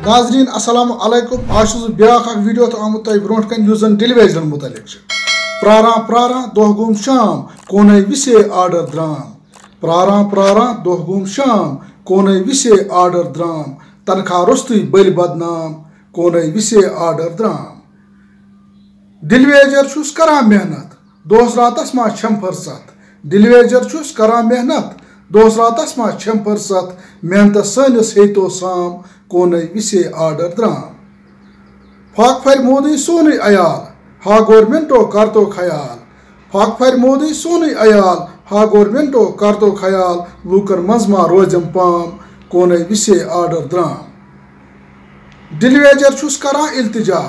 ناظرین السلام علیکم آج بیاکھ ویڈیو آمت تہ برو کن اس ڈیلیویجن متعلق پراران پراران دہ گوم شام کونے وسے آرڈر درام پراران پراران دہ گوم شام کونے وسے آرڈر درام تنخواہ رستی بل بدنام کونے وسے آرڈر درام ڈیلیویجر چھس کران محنت دوس راتس ما چھم فرصت ڈیلیویجر چھس کران محنت دوس راتس ما چھم فرصت محنت سنس ہیتو سام کونے وسے آرڈر درام پھاک پھر مودی سونی عیال ہا گورمنٹو کرتو خیال پھاک پھر مودی سونی عیال ہا گورمنٹو کرتو خیال لوکن مزما روزم پام کونے وسے آرڈر درام ڈیلیویجر چھس کران التجا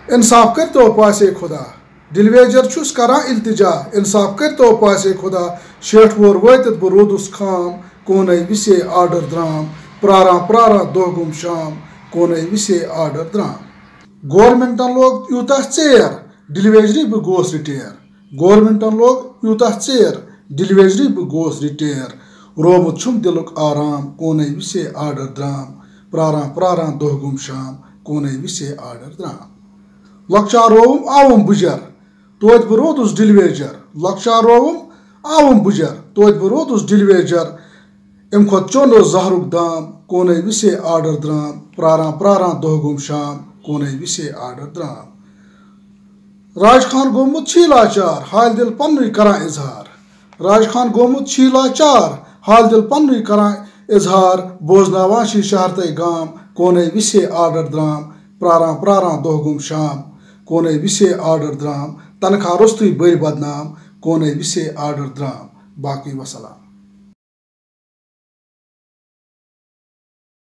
انصاف کرتو پاسے خدا ڈیلیویجر چھس کران التجا انصاف کرتو پاسے خدا شیٹھ وور واتت بہ رودس خام کونے وسے آرڈر درام پراران پراران دہ گوم شام کونے وسے آرڈر درام گورمنٹن لوگ یوتہ ژیر ڈیلیویجری بہ گوس رٹیر گورمنٹن لوگ یوتہ ژیر ڈیلیویجری بہ گوس رٹیر رومت چھم دلک آرام کونے وسے آرڈر درام پراران پراران دہ گوم شام کونے وسے آرڈر درام لکچار روم آوم بجر توت بہ رودس ڈیلیویجر لکچار روم آوم بجر توت بہ رودس ڈیلیویجر ام کھت چوندو زہرک دام کونے وسے آرڈر درام پراران پراران دہ گوم شام کونے وسے آرڈر درام راج خان گومت چھی لاچار حال دل پنوی کران اظہار راج خان گومت چھی لاچار حال دل پنوی کران اظہار بوزناوان چھی شہر تے گام کونے وسے آرڈر درام پراران پراران دہ گوم شام کونے وسے آرڈر درام تنخواہ رستی بل بدنام کونے وسے آرڈر درام باقی وسلام